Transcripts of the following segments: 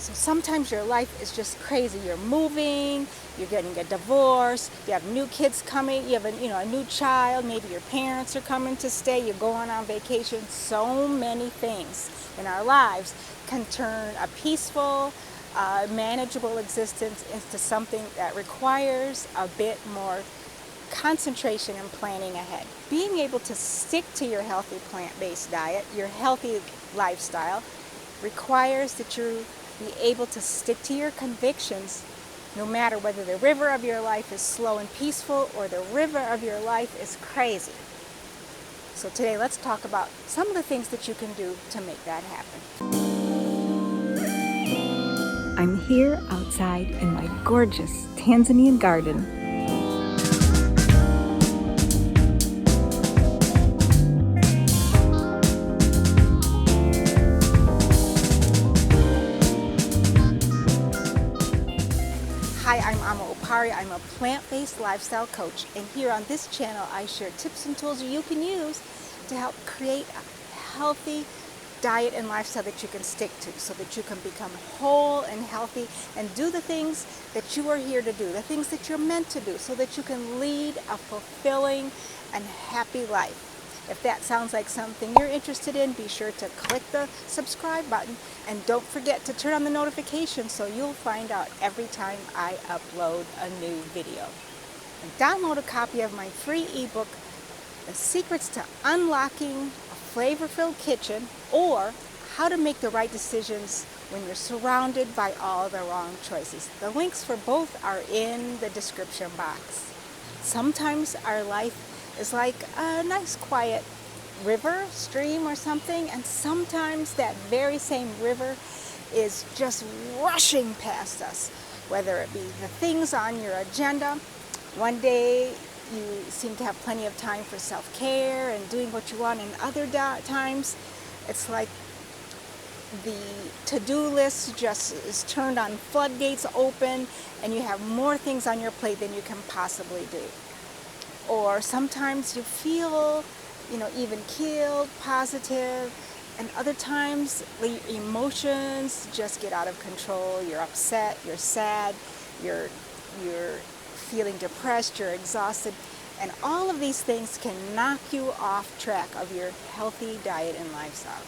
So sometimes your life is just crazy. You're moving, you're getting a divorce, you have new kids coming, you have a new child, maybe your parents are coming to stay, you're going on vacation. So many things in our lives can turn a peaceful, manageable existence into something that requires a bit more concentration and planning ahead. Being able to stick to your healthy plant-based diet, your healthy lifestyle, requires that you be able to stick to your convictions no matter whether the river of your life is slow and peaceful or the river of your life is crazy. So today let's talk about some of the things that you can do to make that happen. I'm here outside in my gorgeous Tanzanian garden. Hi, I'm Ama Opari. I'm a plant-based lifestyle coach, and here on this channel I share tips and tools you can use to help create a healthy diet and lifestyle that you can stick to so that you can become whole and healthy and do the things that you are here to do, the things that you're meant to do, so that you can lead a fulfilling and happy life. If that sounds like something you're interested in, be sure to click the subscribe button and don't forget to turn on the notifications so you'll find out every time I upload a new video. And download a copy of my free ebook, The Secrets to Unlocking a Flavor-Filled Kitchen, or How to Make the Right Decisions When You're Surrounded by All the Wrong Choices. The links for both are in the description box. Sometimes our life is like a nice quiet river, stream or something, and sometimes that very same river is just rushing past us, whether it be the things on your agenda. One day you seem to have plenty of time for self-care and doing what you want, and other times it's like the to-do list just is turned on, floodgates open, and you have more things on your plate than you can possibly do. Or sometimes you feel, even keeled, positive, and other times the emotions just get out of control. You're upset, you're sad, you're feeling depressed, you're exhausted, and all of these things can knock you off track of your healthy diet and lifestyle.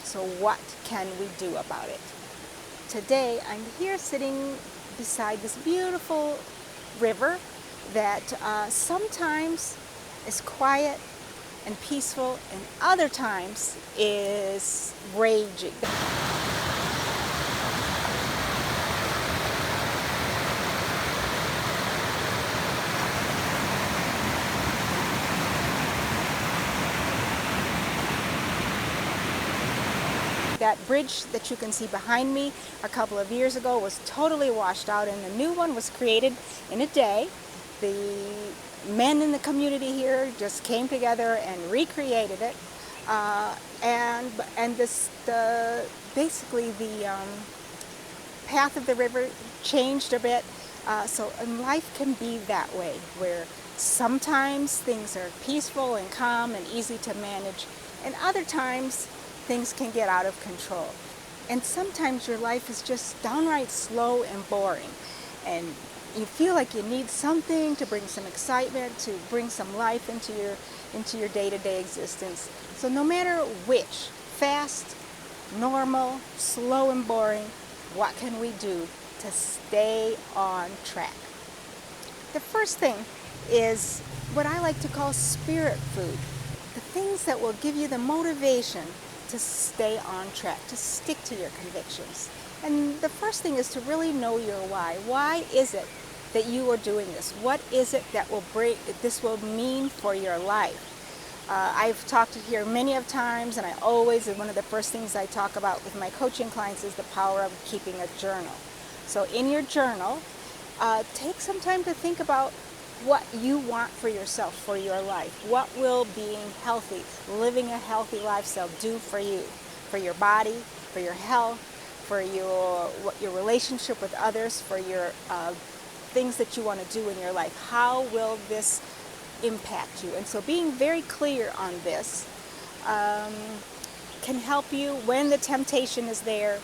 So what can we do about it? Today I'm here sitting beside this beautiful river that sometimes is quiet and peaceful and other times is raging. That bridge that you can see behind me a couple of years ago was totally washed out, and a new one was created in a day. The men in the community here just came together and recreated it, basically the path of the river changed a bit. And life can be that way, where sometimes things are peaceful and calm and easy to manage, and other times things can get out of control. And sometimes your life is just downright slow and boring, and you feel like you need something to bring some excitement, to bring some life into your day-to-day existence. So no matter which, fast, normal, slow and boring, what can we do to stay on track? The first thing is what I like to call spirit food. The things that will give you the motivation to stay on track, to stick to your convictions. And the first thing is to really know your why. Why is it that you are doing this? What is it that this will mean for your life? I've talked here many of times, and one of the first things I talk about with my coaching clients is the power of keeping a journal. So in your journal, take some time to think about what you want for yourself, for your life. What will being healthy, living a healthy lifestyle do for you, for your body, for your health, for your relationship with others, for your things that you want to do in your life? How will this impact you? And so being very clear on this can help you when the temptation is there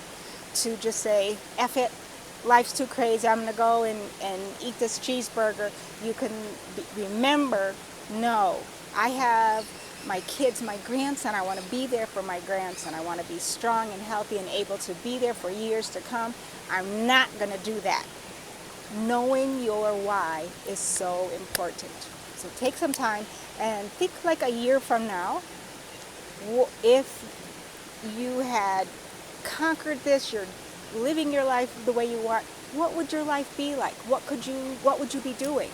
to just say, F it, life's too crazy, I'm going to go and eat this cheeseburger. You can remember, no, I have my kids, my grandson, I want to be there for my grandson. I want to be strong and healthy and able to be there for years to come. I'm not going to do that. Knowing your why is so important. So take some time and think like a year from now, if you had conquered this, you're living your life the way you want, what would your life be like? What would you be doing?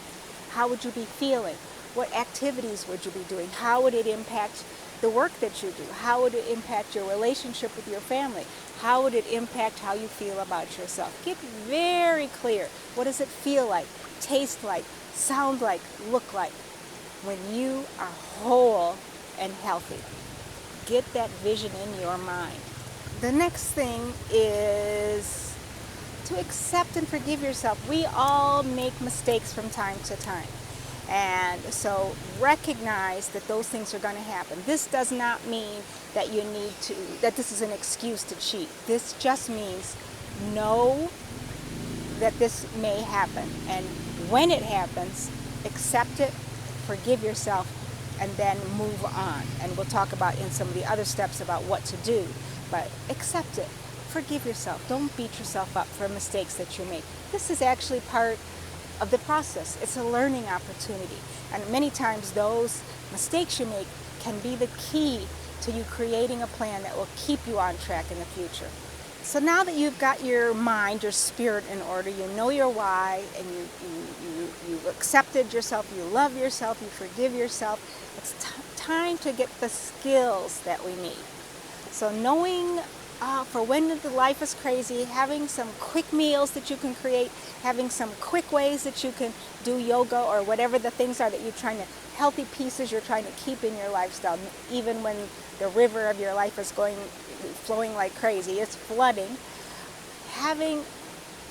How would you be feeling? What activities would you be doing? How would it impact the work that you do? How would it impact your relationship with your family? How would it impact how you feel about yourself? Get very clear. What does it feel like, taste like, sound like, look like when you are whole and healthy? Get that vision in your mind. The next thing is to accept and forgive yourself. We all make mistakes from time to time. And so recognize that those things are going to happen. This does not mean that that this is an excuse to cheat. This just means know that this may happen. And when it happens, accept it, forgive yourself, and then move on. And we'll talk about in some of the other steps about what to do. But accept it. Forgive yourself. Don't beat yourself up for mistakes that you make. This is actually part of the process. It's a learning opportunity. And many times those mistakes you make can be the key to you creating a plan that will keep you on track in the future. So now that you've got your mind, your spirit in order, you know your why, and you accepted yourself, you love yourself, you forgive yourself, it's time to get the skills that we need. So knowing for when the life is crazy, having some quick meals that you can create, having some quick ways that you can do yoga or whatever the things are that you're trying to, healthy pieces you're trying to keep in your lifestyle, even when the river of your life is flowing like crazy, it's flooding. Having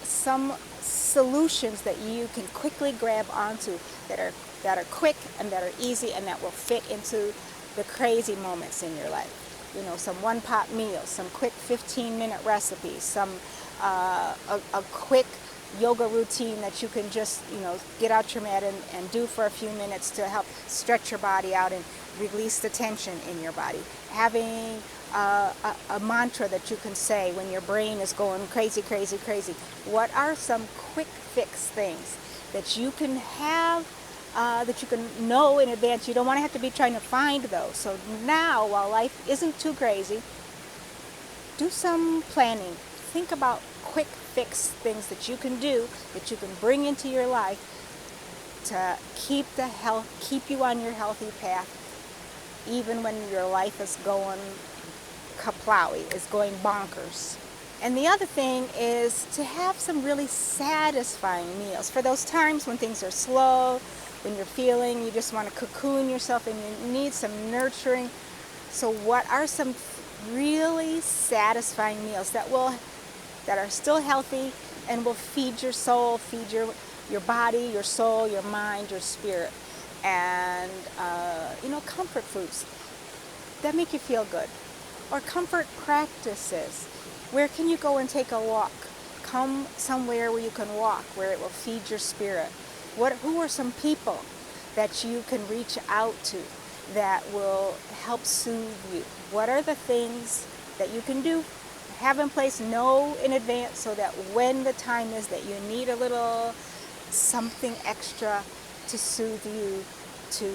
some solutions that you can quickly grab onto that are quick and that are easy and that will fit into the crazy moments in your life. You know, some one-pot meals, some quick 15-minute recipes, some a quick yoga routine that you can just, get out your mat and do for a few minutes to help stretch your body out and release the tension in your body. Having a mantra that you can say when your brain is going crazy, crazy, crazy. What are some quick fix things that you can have, that you can know in advance? You don't want to have to be trying to find those. So now, while life isn't too crazy, do some planning. Think about quick fix things that you can do, that you can bring into your life to keep you on your healthy path, even when your life is going kaplowy, is going bonkers. And the other thing is to have some really satisfying meals for those times when things are slow, when you're feeling you just want to cocoon yourself and you need some nurturing. So what are some really satisfying meals that are still healthy and will feed your soul, feed your body, your soul, your mind, your spirit? And comfort foods that make you feel good, or comfort practices. Where can you go and take a walk? Come somewhere where you can walk, where it will feed your spirit. Who are some people that you can reach out to that will help soothe you? What are the things that you can do, have in place, know in advance, so that when the time is that you need a little something extra to soothe you, to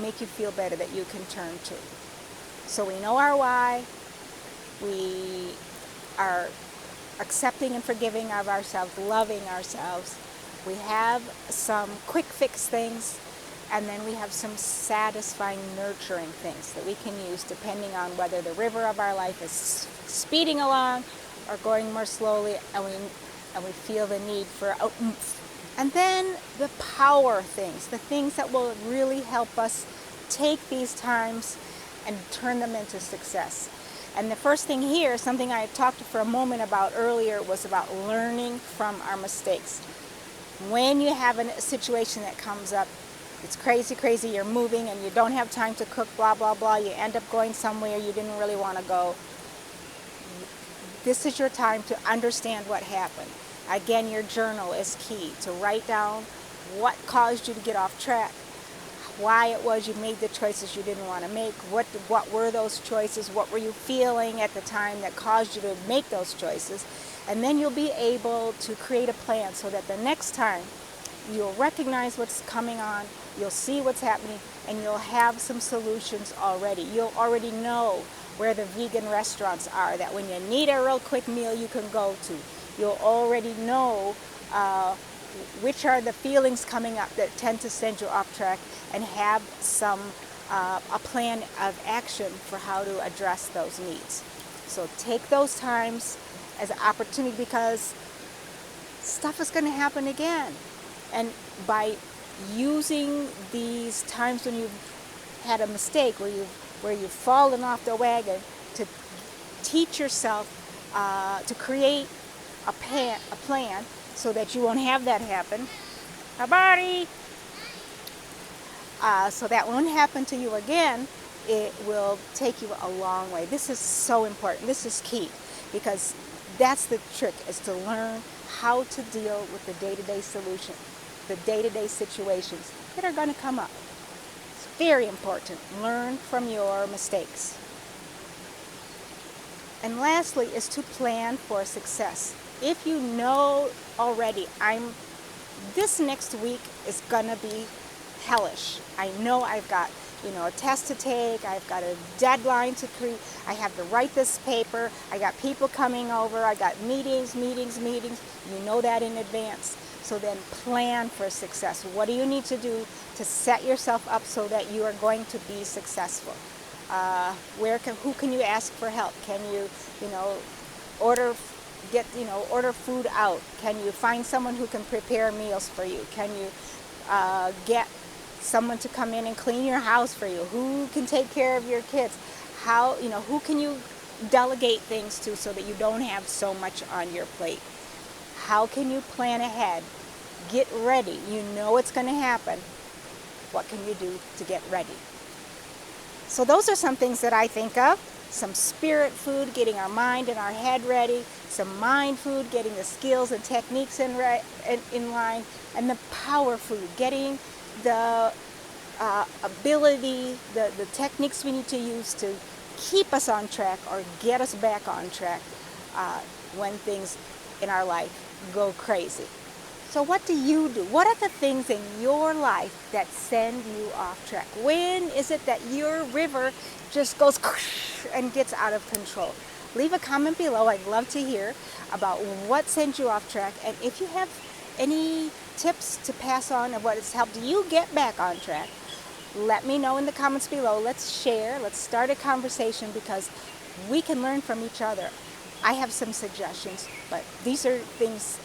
make you feel better, that you can turn to? So we know our why. We are accepting and forgiving of ourselves, loving ourselves. We have some quick fix things, and then we have some satisfying, nurturing things that we can use depending on whether the river of our life is speeding along or going more slowly, and we feel the need for oomph. And then the power things, the things that will really help us take these times and turn them into success. And the first thing here, something I talked for a moment about earlier, was about learning from our mistakes. When you have a situation that comes up, it's crazy, crazy, you're moving and you don't have time to cook, blah, blah, blah, you end up going somewhere you didn't really want to go. this is your time to understand what happened. Again, your journal is key to write down what caused you to get off track, why it was you made the choices you didn't want to make, what were those choices, what were you feeling at the time that caused you to make those choices, and then you'll be able to create a plan so that the next time you'll recognize what's coming on, you'll see what's happening, and you'll have some solutions already. You'll already know where the vegan restaurants are, that when you need a real quick meal you can go to. You'll already know which are the feelings coming up that tend to send you off track, and have a plan of action for how to address those needs. So take those times as an opportunity, because stuff is going to happen again. And by using these times when you've had a mistake, where you've fallen off the wagon, to teach yourself to create a plan so that you won't have that happen. Habari! So that won't happen to you again, it will take you a long way. This is so important. This is key, because that's the trick, is to learn how to deal with the day-to-day situations that are going to come up. It's very important. Learn from your mistakes. And lastly is to plan for success. If you know already, this next week is going to be hellish. I know I've got a test to take, I've got a deadline to create, I have to write this paper, I got people coming over, I got meetings. You know that in advance. So then plan for success. What do you need to do to set yourself up so that you are going to be successful? Who can you ask for help? Can you, order food out? Can you find someone who can prepare meals for you? Can you get someone to come in and clean your house for you? Who can take care of your kids? Who can you delegate things to so that you don't have so much on your plate? How can you plan ahead? Get ready. You know it's going to happen. What can you do to get ready? So those are some things that I think of. Some spirit food, getting our mind and our head ready. Some mind food, getting the skills and techniques in line. And the power food, getting the ability, the techniques we need to use to keep us on track or get us back on track when things in our life go crazy. So what do you do? What are the things in your life that send you off track? When is it that your river just goes and gets out of control? Leave a comment below. I'd love to hear about what sends you off track, and if you have any tips to pass on of what has helped you get back on track, let me know in the comments below. Let's share. Let's start a conversation, because we can learn from each other. I have some suggestions, but these are things,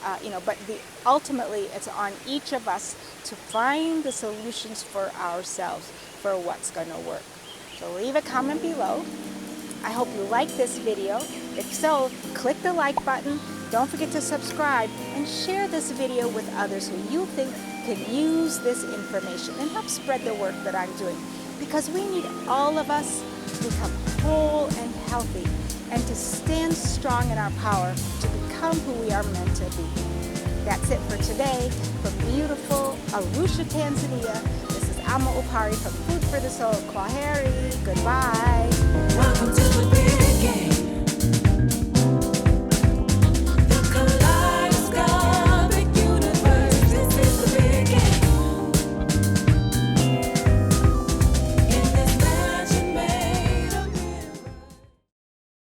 ultimately it's on each of us to find the solutions for ourselves for what's going to work. So leave a comment below. I hope you like this video. If so, click the like button. Don't forget to subscribe and share this video with others who you think could use this information and help spread the work that I'm doing. Because we need all of us to become whole and healthy, and to stand strong in our power to become who we are meant to be. That's it for today. From beautiful Arusha, Tanzania, this is Ama Opari from Food for the Soul, Kwaheri. Goodbye. Welcome to the big game.